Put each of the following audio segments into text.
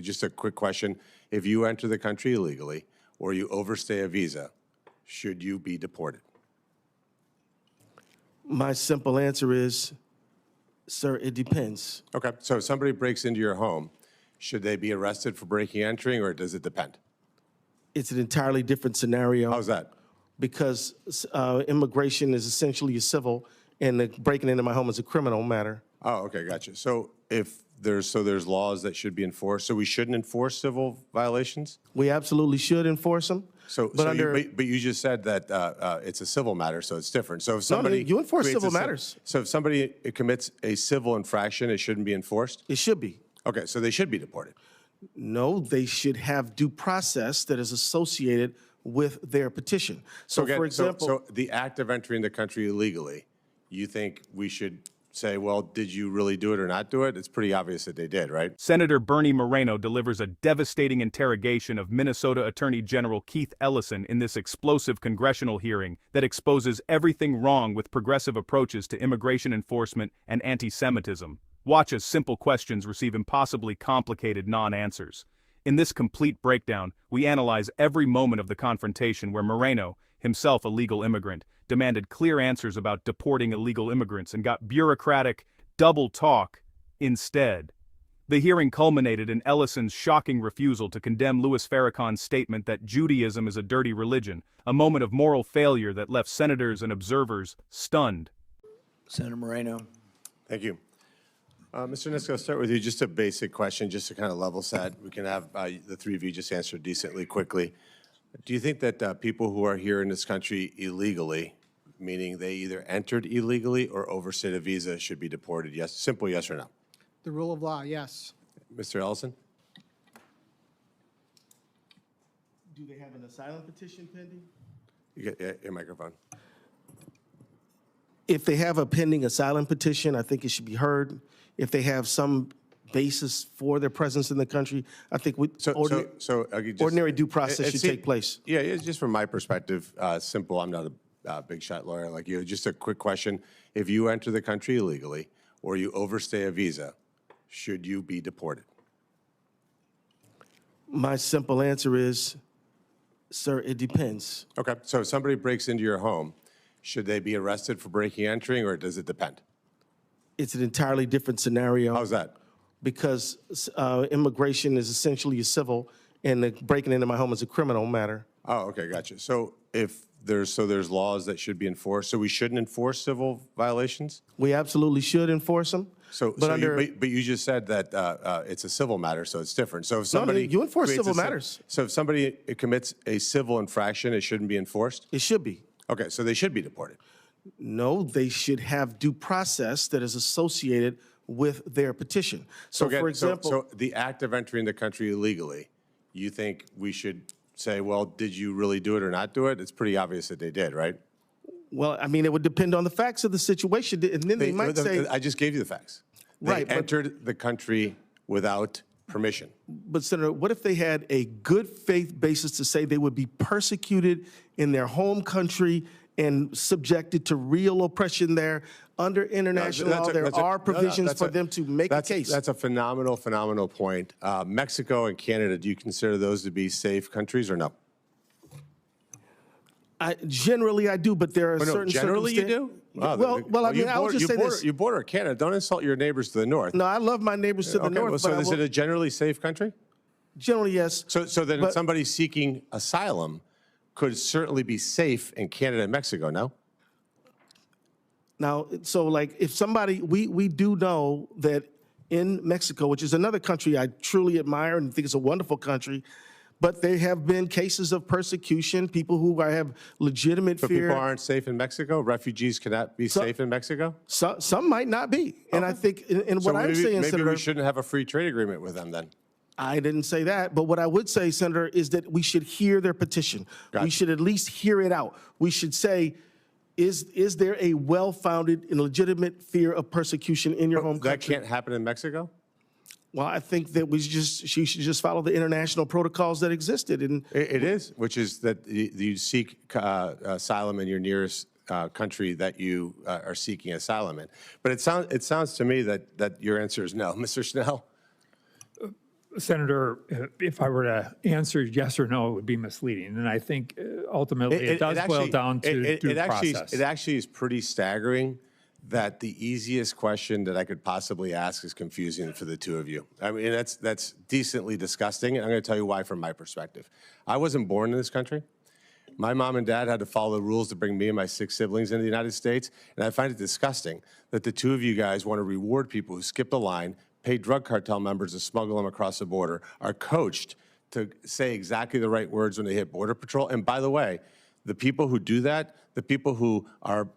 Just a quick question. If you enter the country illegally or you overstay a visa, should you be deported? My simple answer is, sir, it depends. Okay, so if somebody breaks into your home, should they be arrested for breaking and entering, or does it depend? It's an entirely different scenario. How's that? Because immigration is essentially a civil, and the breaking into my home is a criminal matter. Oh, okay, gotcha. So if there's laws that should be enforced, so we shouldn't enforce civil violations? We absolutely should enforce them. But you just said that it's a civil matter, so it's different. So if somebody you enforce creates civil matters. So if somebody commits a civil infraction, it shouldn't be enforced? It should be. Okay, so they should be deported. No, they should have due process that is associated with their petition. So again, for example, so the act of entering the country illegally, you think we should say, well, did you really do it or not do it? It's pretty obvious that they did, right? Senator Bernie Moreno delivers a devastating interrogation of Minnesota Attorney General Keith Ellison in this explosive congressional hearing that exposes everything wrong with progressive approaches to immigration enforcement and anti-Semitism. Watch as simple questions receive impossibly complicated non-answers. In this complete breakdown, we analyze every moment of the confrontation where Moreno, himself a legal immigrant, demanded clear answers about deporting illegal immigrants and got bureaucratic, double talk instead. The hearing culminated in Ellison's shocking refusal to condemn Louis Farrakhan's statement that Judaism is a dirty religion, a moment of moral failure that left senators and observers stunned. Senator Moreno. Thank you. Mr. Nisko, I'll start with you. Just a basic question, just to kind of level set. We can have the three of you just answer decently quickly. Do you think that people who are here in this country illegally, meaning they either entered illegally or overstayed a visa, should be deported? Yes, simple yes or no. The rule of law, yes. Mr. Ellison? do they have an asylum petition pending? You get your microphone. If they have a pending asylum petition, I think it should be heard. If they have some basis for their presence in the country, I think ordinary due process should take place. Yeah, it's just from my perspective, simple. I'm not a big shot lawyer like you. Just a quick question. If you enter the country illegally or you overstay a visa, should you be deported? My simple answer is, sir, it depends. Okay, so if somebody breaks into your home, should they be arrested for breaking and entering, or does it depend? It's an entirely different scenario. How's that? Because immigration is essentially a civil, and the breaking into my home is a criminal matter. Oh, okay, gotcha. So if there's laws that should be enforced, so we shouldn't enforce civil violations? We absolutely should enforce them. But you just said that it's a civil matter, so it's different. So if somebody you enforce civil matters. So if somebody commits a civil infraction, it shouldn't be enforced? It should be. Okay, so they should be deported. No, they should have due process that is associated with their petition. So, again, for example, so the act of entering the country illegally, you think we should say, well, did you really do it or not do it? It's pretty obvious that they did, right? well, I mean, it would depend on the facts of the situation, and then they might say, I just gave you the facts. Right, They entered the country without permission. but Senator, what if they had a good faith basis to say they would be persecuted in their home country and subjected to real oppression there? Under international law, there are provisions for them to make a case. That's a phenomenal point. Mexico and Canada, do you consider those to be safe countries or no? Generally, I do, but there are certain generally you do? Wow, well, I mean, I would just say this. You border Canada. Don't insult your neighbors to the north. No, I love my neighbors to the north. Well, so is it a generally safe country? Generally, yes. So then somebody seeking asylum could certainly be safe in Canada and Mexico, no? Now, so like if somebody, we do know that in Mexico, which is another country I truly admire and think is a wonderful country, but there have been cases of persecution, people who have legitimate So fear. people aren't safe in Mexico? Refugees cannot be safe in Mexico? Some might not be. And I think, and what I'm saying, maybe Senator, we shouldn't have a free trade agreement with them then. I didn't say that, but what I would say, Senator, is that we should hear their petition. Gotcha. We should at least hear it out. We should say, is there a well-founded and legitimate fear of persecution in your home country? That can't happen in Mexico? Well, I think that she should just follow the international protocols that existed. And It is, which is that you seek asylum in your nearest country that you are seeking asylum in. But it sounds to me that your answer is no. Mr. Snell? Senator, if I were to answer yes or no, it would be misleading. And I think ultimately it does boil down to due process. It actually is pretty staggering that the easiest question that I could possibly ask is confusing for the two of you. I mean, that's decently disgusting, and I'm going to tell you why from my perspective. I wasn't born in this country. My mom and dad had to follow the rules to bring me and my 6 siblings into the United States, and I find it disgusting that the two of you guys want to reward people who skip the line, pay drug cartel members to smuggle them across the border, are coached to say exactly the right words when they hit Border Patrol. And by the way, the people who do that, the people who are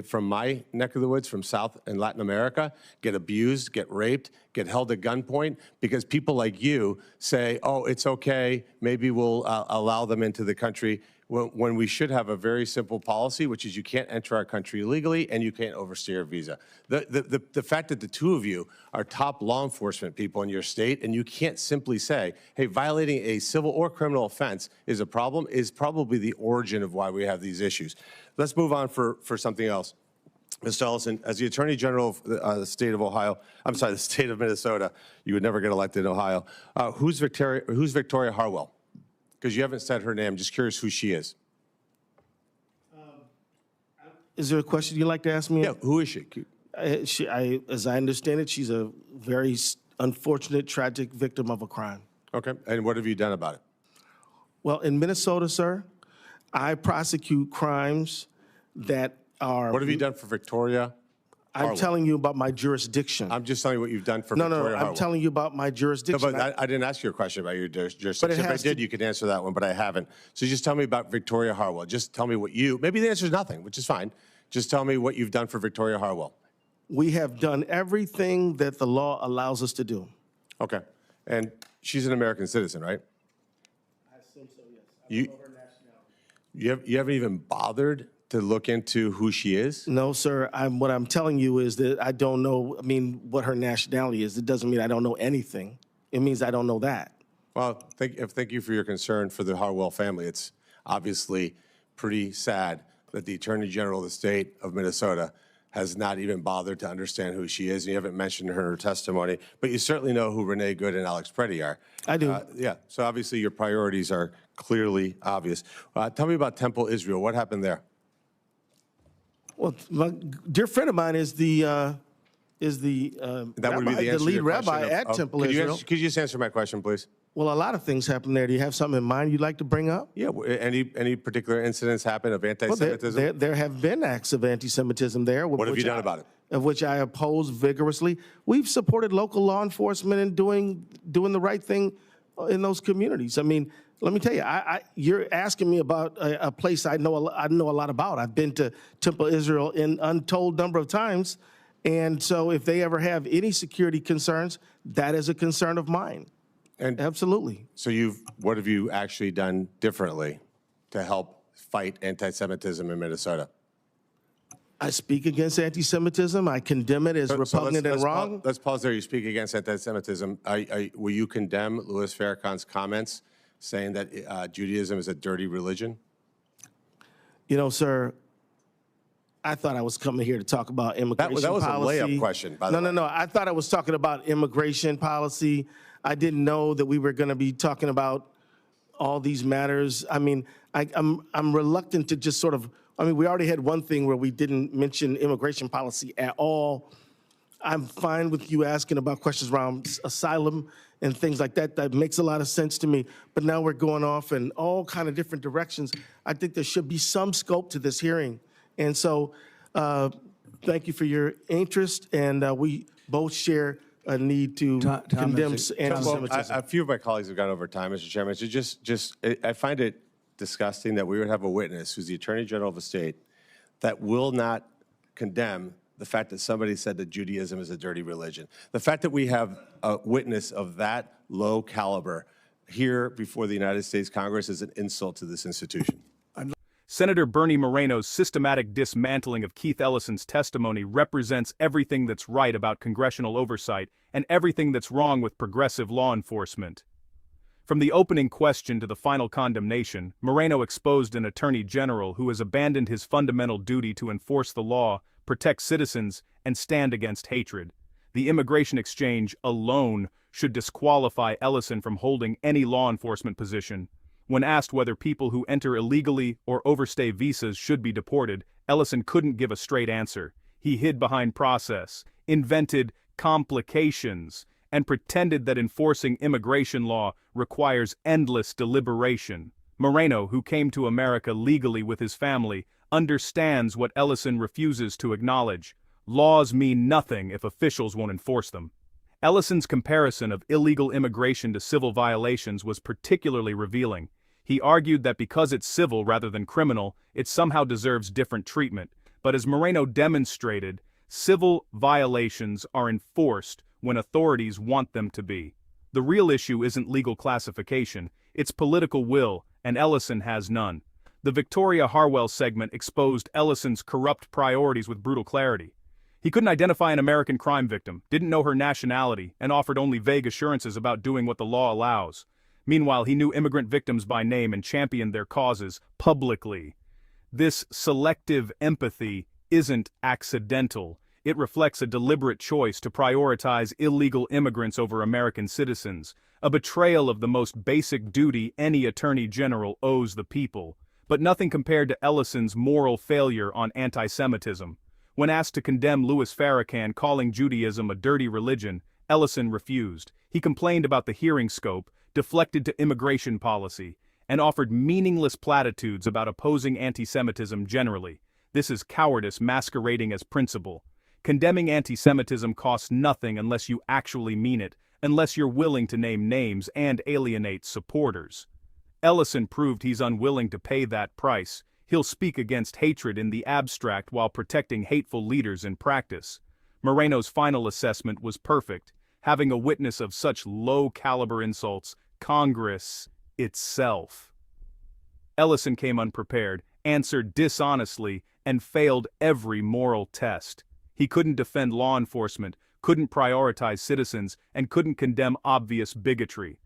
from my neck of the woods, from South and Latin America, get abused, get raped, get held at gunpoint because people like you say, oh, it's okay, maybe we'll allow them into the country, when we should have a very simple policy, which is you can't enter our country illegally and you can't overstay your visa. The fact that the two of you are top law enforcement people in your state and you can't simply say, hey, violating a civil or criminal offense is a problem, is probably the origin of why we have these issues. Let's move on for something else. Mr. Ellison, as the Attorney General of the state of Ohio, I'm sorry, the state of Minnesota, you would never get elected in Ohio. Who's Victoria Harwell? Because you haven't said her name. I'm just curious who she is. Is there a question you'd like to ask me? Yeah, who is she? As I understand it, she's a very unfortunate, tragic victim of a crime. Okay, and what have you done about it? Well, in Minnesota, sir, I prosecute crimes that are... What have you done for Victoria Harwell? I'm telling you about my jurisdiction. I'm just telling you what you've done for No, Victoria Harwell. I'm telling you about my jurisdiction. No, but I didn't ask you a question about your jurisdiction. If I has did, to- you could answer that one, but I haven't. So just tell me about Victoria Harwell. Just tell me what maybe the answer is nothing, which is fine. Just tell me what you've done for Victoria Harwell. We have done everything that the law allows us to do. Okay. And she's an American citizen, right? I assume so, yes. I don't know her nationality. You haven't even bothered to look into who she is? No, sir. What I'm telling you is that I don't know, what her nationality is. It doesn't mean I don't know anything. It means I don't know that. Well, thank you for your concern for the Harwell family. It's obviously pretty sad that the Attorney General of the state of Minnesota has not even bothered to understand who she is, and you haven't mentioned her in her testimony, but you certainly know who Renee Good and Alex Preddy are. I do. Yeah, so obviously your priorities are clearly obvious. Tell me about Temple Israel. What happened there? Well, my dear friend of mine is the That would be the answer to lead your question rabbi at Temple could Israel. Could you just answer my question, please? Well, a lot of things happen there. Do you have something in mind you'd like to bring up? Yeah, any particular incidents happen of anti-Semitism? Well, there have been acts of anti-Semitism there. What have you done about it? Of which I oppose vigorously. We've supported local law enforcement in doing the right thing in those communities. I mean, let me tell you, you're asking me about a place I know a lot about. I've been to Temple Israel an untold number of times, and so if they ever have any security concerns, that is a concern of mine. And Absolutely. so what have you actually done differently to help fight anti-Semitism in Minnesota? I speak against anti-Semitism. I condemn it as repugnant and wrong. Let's pause there. You speak against anti-Semitism. Will you condemn Louis Farrakhan's comments saying that Judaism is a dirty religion? You know, sir, I thought I was coming here to talk about immigration policy. That was a layup question, by the way. No. I thought I was talking about immigration policy. I didn't know that we were going to be talking about all these matters. I mean, I'm reluctant to just sort of, we already had one thing where we didn't mention immigration policy at all. I'm fine with you asking about questions around asylum and things like that. That makes a lot of sense to me. But now we're going off in all kind of different directions. I think there should be some scope to this hearing. And so thank you for your interest. And we both share a need to condemn anti-Semitism. A few of my colleagues have gone over time, Mr. Chairman. So I find it disgusting that we would have a witness who's the Attorney General of a state that will not condemn the fact that somebody said that Judaism is a dirty religion. The fact that we have a witness of that low caliber here before the United States Congress is an insult to this institution. Senator Bernie Moreno's systematic dismantling of Keith Ellison's testimony represents everything that's right about congressional oversight and everything that's wrong with progressive law enforcement. From the opening question to the final condemnation, Moreno exposed an attorney general who has abandoned his fundamental duty to enforce the law, protect citizens, and stand against hatred. The immigration exchange alone should disqualify Ellison from holding any law enforcement position. When asked whether people who enter illegally or overstay visas should be deported, Ellison couldn't give a straight answer. He hid behind process, invented complications, and pretended that enforcing immigration law requires endless deliberation. Moreno, who came to America legally with his family, understands what Ellison refuses to acknowledge. Laws mean nothing if officials won't enforce them. Ellison's comparison of illegal immigration to civil violations was particularly revealing. He argued that because it's civil rather than criminal, it somehow deserves different treatment. But as Moreno demonstrated, civil violations are enforced when authorities want them to be. The real issue isn't legal classification, it's political will, and Ellison has none. The Victoria Harwell segment exposed Ellison's corrupt priorities with brutal clarity. He couldn't identify an American crime victim, didn't know her nationality, and offered only vague assurances about doing what the law allows. Meanwhile, he knew immigrant victims by name and championed their causes publicly. This selective empathy isn't accidental. It reflects a deliberate choice to prioritize illegal immigrants over American citizens, a betrayal of the most basic duty any attorney general owes the people. But nothing compared to Ellison's moral failure on anti-Semitism. When asked to condemn Louis Farrakhan calling Judaism a dirty religion, Ellison refused. He complained about the hearing scope, deflected to immigration policy, and offered meaningless platitudes about opposing anti-Semitism generally. This is cowardice masquerading as principle. Condemning anti-Semitism costs nothing unless you actually mean it, unless you're willing to name names and alienate supporters. Ellison proved he's unwilling to pay that price. He'll speak against hatred in the abstract while protecting hateful leaders in practice. Moreno's final assessment was perfect. Having a witness of such low-caliber insults, Congress itself. Ellison came unprepared, answered dishonestly, and failed every moral test. He couldn't defend law enforcement, couldn't prioritize citizens, and couldn't condemn obvious bigotry.